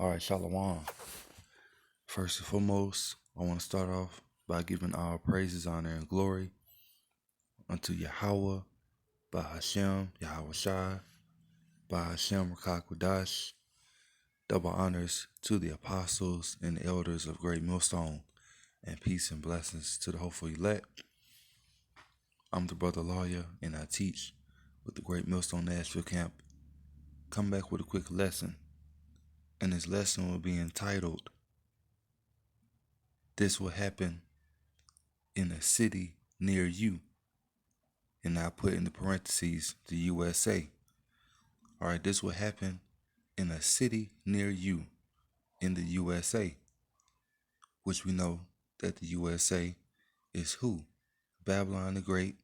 All right, Shalom. First and foremost, I want to start off by giving all praises, honor, and glory unto Yahweh, by Hashem, Yahweh Shai, by Hashem, Rakakwadash. Double honors to the apostles and elders of Great Millstone, and peace and blessings to the hopeful elect. I'm the brother lawyer, and I teach with the Great Millstone Nashville Camp. Come back with a quick lesson, and this lesson will be entitled, This Will Happen in a City Near You. And I put in the parentheses the USA. All right, this will happen in a city near you in the USA, which we know that the USA is who? Babylon the Great,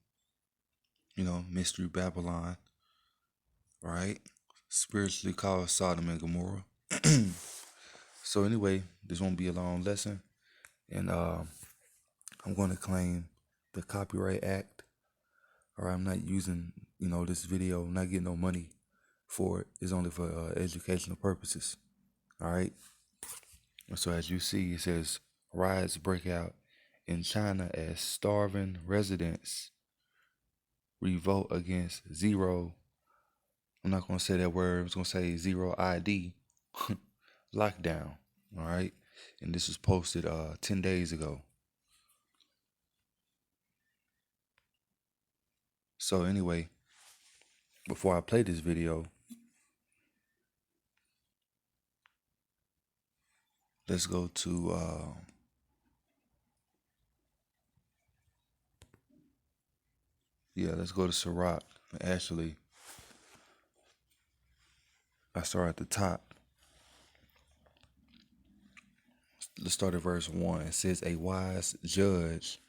Mystery Babylon, right? Spiritually called Sodom and Gomorrah. So anyway, this won't be a long lesson, and I'm going to claim the Copyright Act. All right, I'm not using, this video. I'm not getting no money for it. It's only for educational purposes. All right. So as you see, it says riots break out in China as starving residents revolt against zero. I'm not going to say that word. I'm just going to say zero ID lockdown. All right. And this was posted 10 days ago. So anyway, before I play this video, let's go to let's go to Sirach. Actually, I start at the top. Let's start at verse 1. It says, a wise judge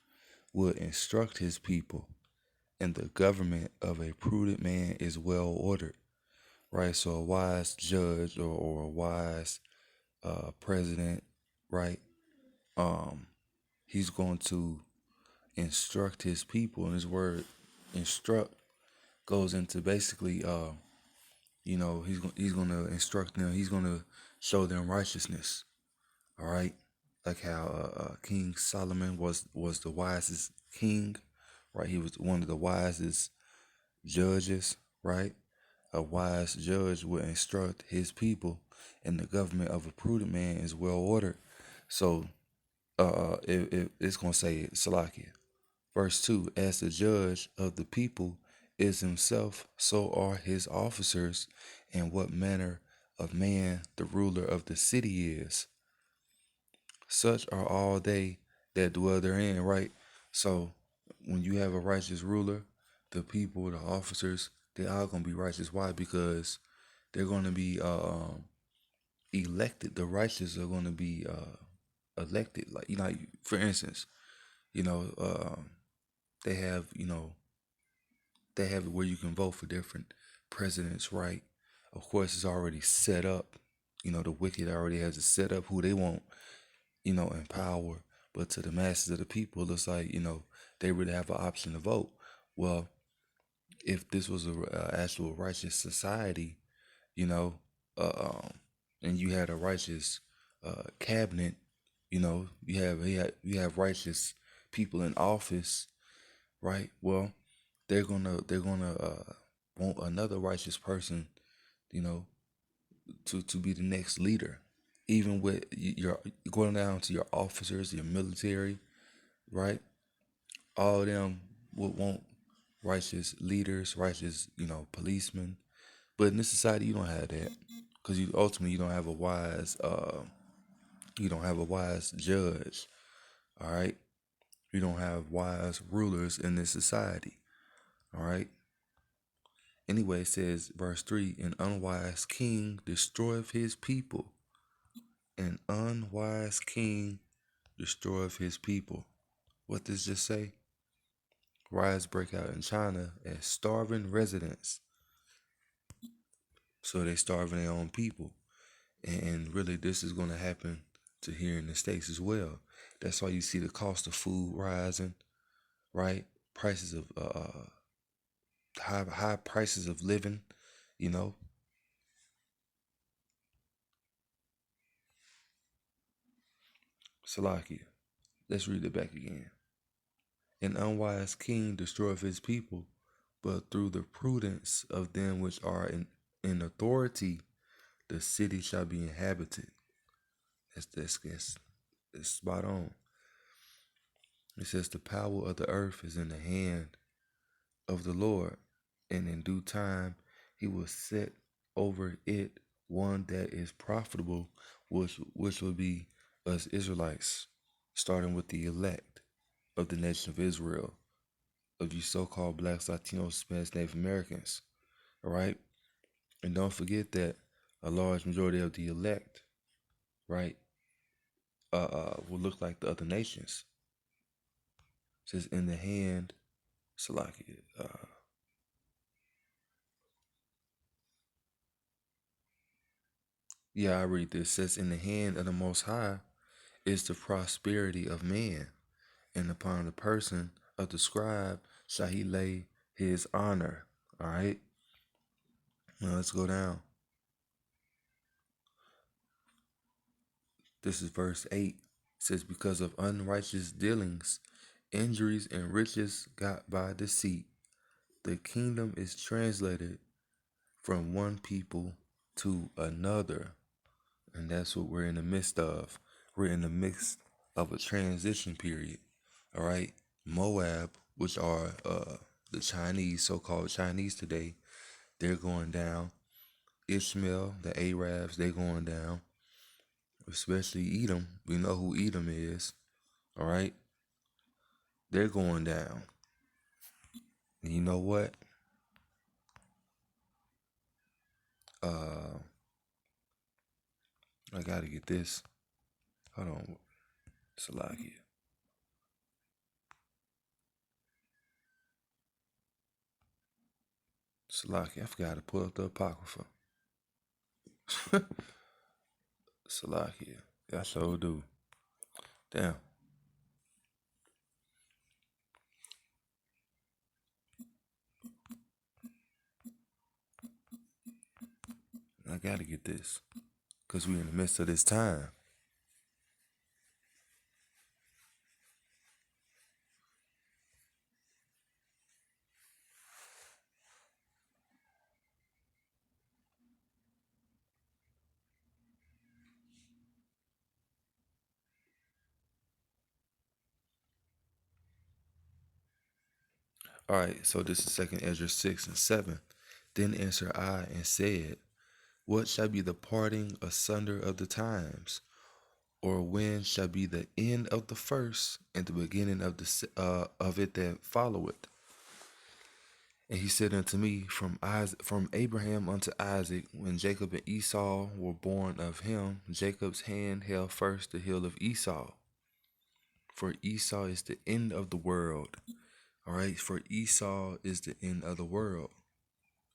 would instruct his people, and the government of a prudent man is well ordered. Right? So a wise judge or a wise president, right? He's going to instruct his people, and his word instruct goes into basically he's going to instruct them. He's going to show them righteousness. All right, like how King Solomon was the wisest king, right? He was one of the wisest judges, right? A wise judge will instruct his people, and the government of a prudent man is well ordered. So, it's gonna say Salakia. Verse 2: As the judge of the people is himself, so are his officers, and what manner of man the ruler of the city is. Such are all they that dwell therein, right? So when you have a righteous ruler, the people, the officers, they all gonna be righteous. Why? Because they're gonna be elected. The righteous are gonna be elected. Like for instance, you know, they have they have it where you can vote for different presidents, right? Of course, it's already set up. The wicked already has it set up who they want in power. But to the masses of the people, it looks like, they really have an option to vote. Well, if this was a actual righteous society, you know, and you had a righteous cabinet, you have righteous people in office, right? Well, they're gonna want another righteous person, you know, to be the next leader. Even with your going down to your officers, your military, right? All of them would want righteous leaders, righteous, policemen. But in this society, you don't have that because you don't have a wise, judge. All right, you don't have wise rulers in this society. All right. Anyway, it says verse 3: An unwise king destroyeth his people. An unwise king destroyeth his people. What does this say? Riots break out in China as starving residents. So they starving their own people. And really, this is going to happen to here in the States as well. That's why you see the cost of food rising, right? Prices of high prices of living, you know. Salakia. Let's read it back again. An unwise king destroyeth his people, but through the prudence of them which are in authority, the city shall be inhabited. That's spot on. It says the power of the earth is in the hand of the Lord, and in due time he will set over it one that is profitable, which will be us Israelites, starting with the elect of the nation of Israel, of you so-called blacks, Latinos, Spanish, Native Americans. All right? And don't forget that a large majority of the elect, right, will look like the other nations. It says in the hand, Salaki. I read this. It says in the hand of the Most High is the prosperity of man, and upon the person of the scribe shall he lay his honor. All right. Now let's go down. This is verse 8. It says, because of unrighteous dealings, injuries, and riches got by deceit, the kingdom is translated from one people to another. And that's what we're in the midst of. We're in the midst of a transition period. All right. Moab, which are the Chinese, so-called Chinese today, they're going down. Ishmael, the Arabs, they're going down. Especially Edom. We know who Edom is. All right. They're going down. And you know what? I gotta get this. Hold on. Salakia. Salakia. I forgot to pull up the Apocrypha. Salakia. I sure do. Damn. I gotta get this. Because we're in the midst of this time. All right, so this is 2nd Ezra 6 and 7. Then answered I and said, what shall be the parting asunder of the times? Or when shall be the end of the first and the beginning of it that followeth? And he said unto me, from Abraham unto Isaac, when Jacob and Esau were born of him, Jacob's hand held first the heel of Esau. For Esau is the end of the world. All right, for Esau is the end of the world.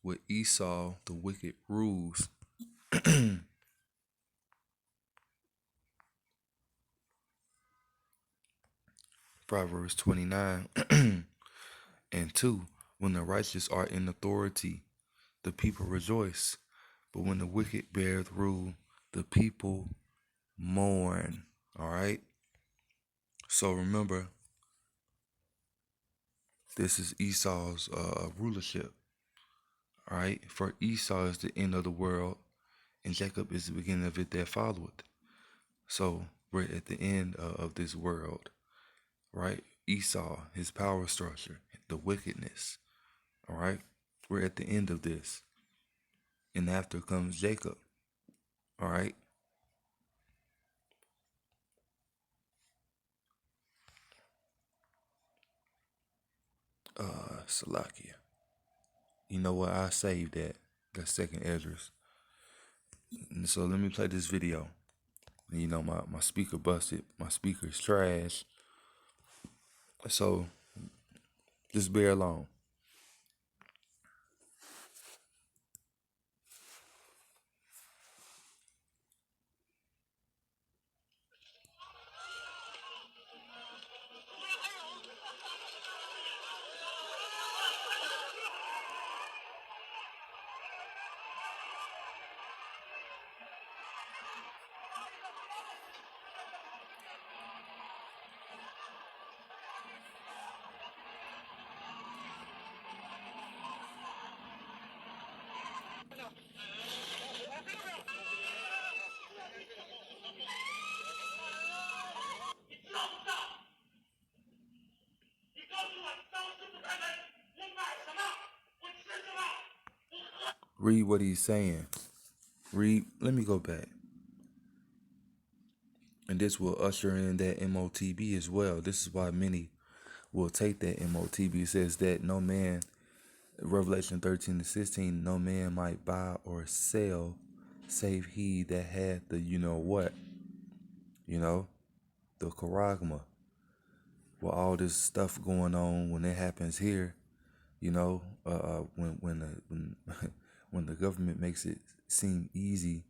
With Esau, the wicked rules. Proverbs 29 and 2. When the righteous are in authority, the people rejoice. But when the wicked beareth rule, the people mourn. All right. So remember, this is Esau's rulership. All right. For Esau is the end of the world, and Jacob is the beginning of it that followeth. So we're at the end of this world, right? Esau, his power structure, the wickedness. All right. We're at the end of this. And after comes Jacob. All right. Salakia. You know what? I saved that. That's 2nd Ezra. And so let me play this video. And you know, my speaker busted. My speaker's trash. So just bear along. Read what he's saying. Read. Let me go back. And this will usher in that MOTB as well. This is why many will take that MOTB. It says that no man, Revelation 13:16, no man might buy or sell save he that had the you know what, the charagma. Well, all this stuff going on when it happens here, when when the government makes it seem easy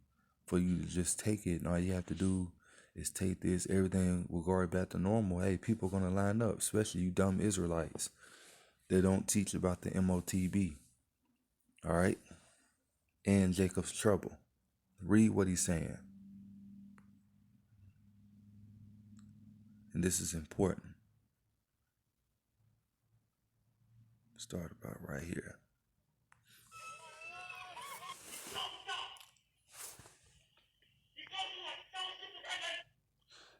for you to just take it, and all you have to do is take this, everything will go right back to normal. Hey, people are gonna line up, especially you dumb Israelites. They don't teach about the MOTB. All right, and Jacob's trouble. Read what he's saying, and this is important. Start about right here.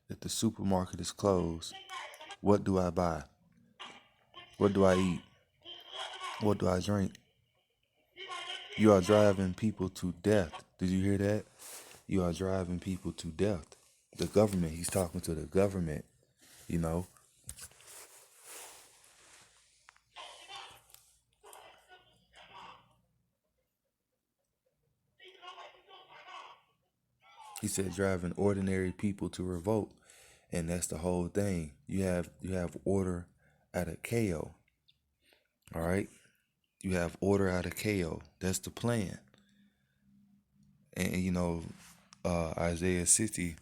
If the supermarket is closed, what do I buy? What do I eat? What do I drink? You are driving people to death. Did you hear that? You are driving people to death. The government, he's talking to the government, you know. He said driving ordinary people to revolt. And that's the whole thing. You have order out of chaos. All right? You have order out of chaos. That's the plan. And Isaiah 60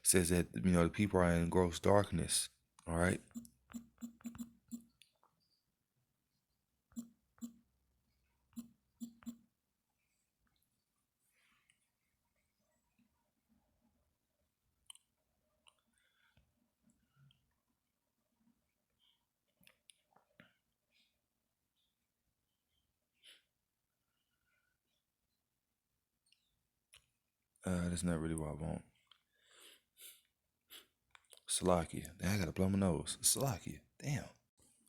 says that the people are in gross darkness. All right? That's not really what I want. Salakia. Damn, I gotta blow my nose. Salakia. Damn.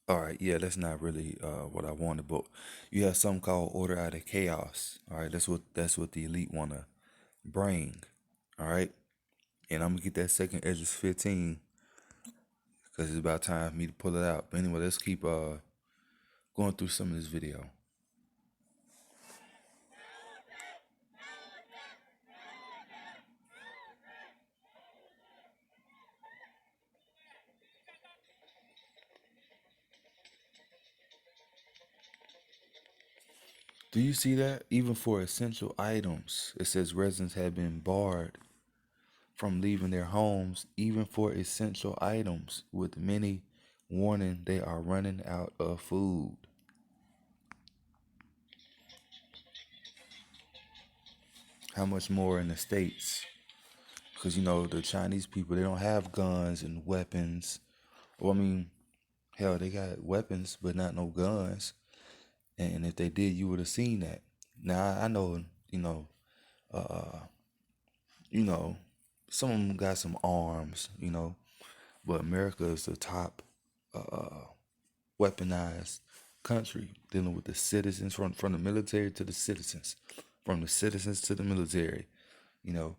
All right, yeah, that's not really what I wanted, but you have something called order out of chaos. All right, that's what the elite wanna bring. All right, and I'm gonna get that second Edges 15 because it's about time for me to pull it out. But anyway, let's keep going through some of this video. Do you see that? Even for essential items, it says residents have been barred from leaving their homes, even for essential items, with many warning they are running out of food. How much more in the States? Because, the Chinese people, they don't have guns and weapons. Well, I mean, hell, they got weapons, but not no guns. And if they did, you would have seen that. Now, I know, uh, you know, some of them got some arms, but America is the top weaponized country dealing with the citizens, from the military to the citizens, from the citizens to the military. You know,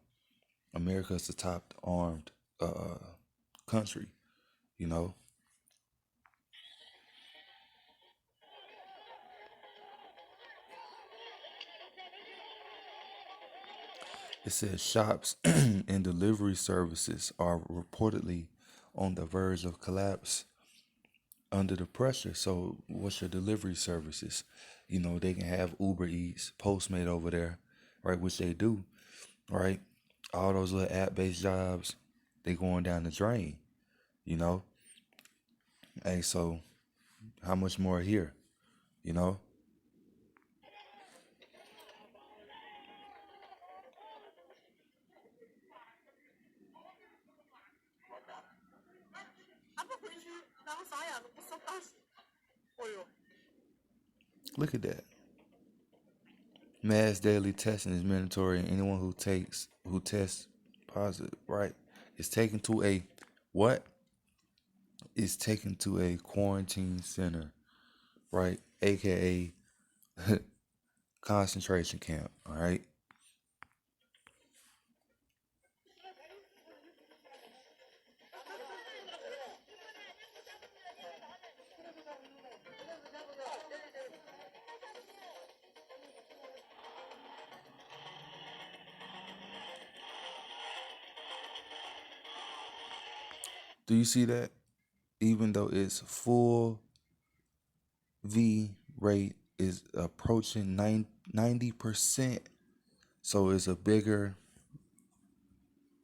America is the top armed country. You know, it says shops and delivery services are reportedly on the verge of collapse under the pressure. So, what's your delivery services? They can have Uber Eats, Postmate over there, right? Which they do, right? All those little app-based jobs, they going down the drain. You know, hey, so how much more here? You know, look at that. Mass daily testing is mandatory, and anyone who tests positive, right, is taken to a what? Is taken to a quarantine center, right? AKA concentration camp. All right. Do you see that? Even though its full V rate is approaching 90%, so it's a bigger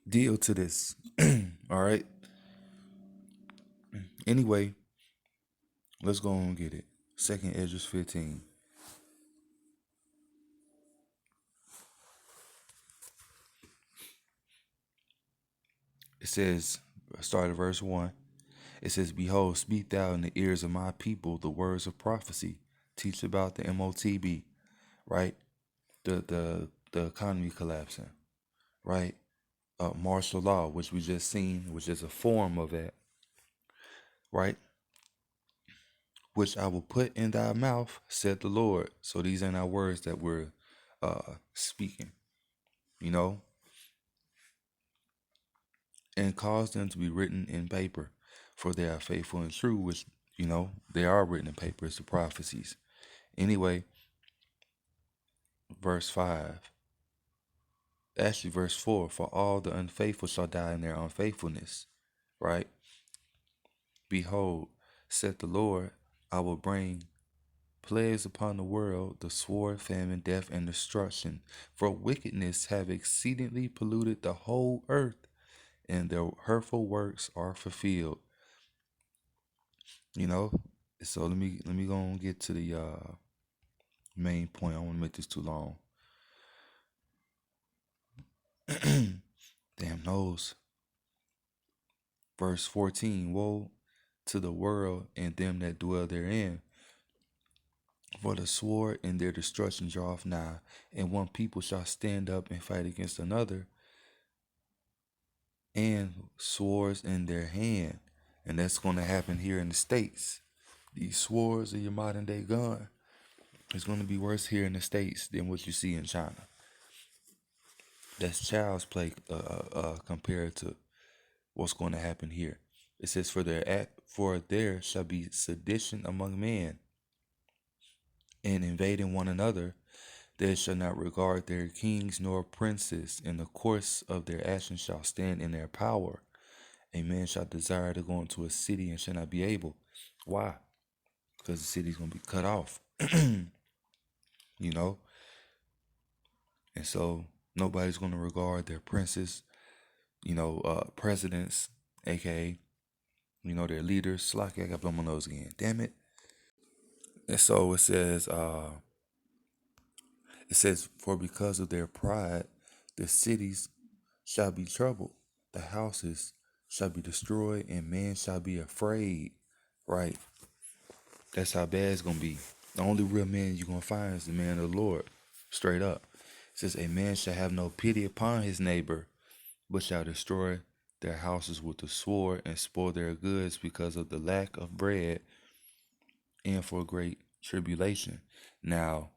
deal to this. All right. Anyway, let's go and get it. Second Esdras 15. It says, start at verse 1. It says, Behold, speak thou in the ears of my people the words of prophecy. Teach about the MOTB, right? The economy collapsing, right? Martial law, which we just seen, which is a form of that, right? Which I will put in thy mouth, said the Lord. So these ain't our words that we're speaking, you know, and cause them to be written in paper, for they are faithful and true, which, you know, they are written in paper. It's the prophecies. Anyway, verse 5. Actually, verse 4. For all the unfaithful shall die in their unfaithfulness, right? Behold, said the Lord, I will bring plagues upon the world, the sword, famine, death, and destruction. For wickedness have exceedingly polluted the whole earth, and their hurtful works are fulfilled. You know, so let me go and get to the main point. I don't want to make this too long. Damn nose. Verse 14. Woe to the world and them that dwell therein, for the sword and their destruction draweth nigh, and one people shall stand up and fight against another, and swords in their hand. And that's going to happen here in the States. These swords are your modern day gun. It's going to be worse here in the States than what you see in China. That's child's play compared to what's going to happen here. It says, for there shall be sedition among men, and invading one another. They shall not regard their kings nor princes. In the course of their actions shall stand in their power. A man shall desire to go into a city and shall not be able. Why? Because the city's going to be cut off. You know? And so nobody's going to regard their princes, presidents, aka, their leaders. Slacky, I got to blow my nose again. Damn it. And so it says, for because of their pride, the cities shall be troubled, the houses shall be destroyed, and man shall be afraid. Right? That's how bad it's going to be. The only real man you're going to find is the man of the Lord. Straight up. It says, a man shall have no pity upon his neighbor, but shall destroy their houses with the sword and spoil their goods because of the lack of bread and for great tribulation. Now,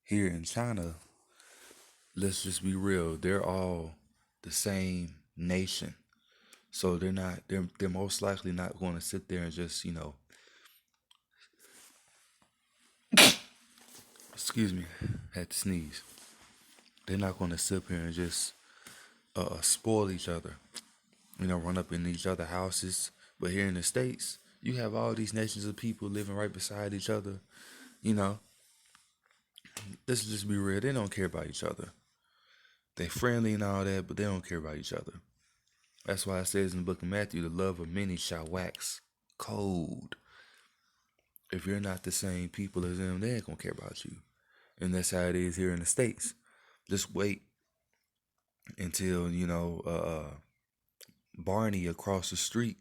here in China, let's just be real, they're all the same nation. So they're most likely not going to sit there and just, excuse me, had to sneeze. They're not going to sit here and just spoil each other, run up in each other houses. But here in the States, you have all these nations of people living right beside each other. You know, let's just be real. They don't care about each other. They friendly and all that, but they don't care about each other. That's why it says in the book of Matthew, the love of many shall wax cold. If you're not the same people as them, they ain't gonna care about you. And that's how it is here in the States. Just wait until, Barney across the street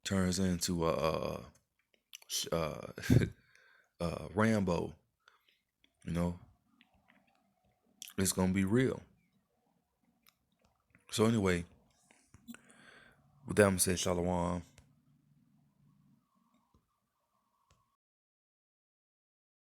turns into Rambo. You know, it's gonna be real. So anyway, with that, I'm gonna say shalom.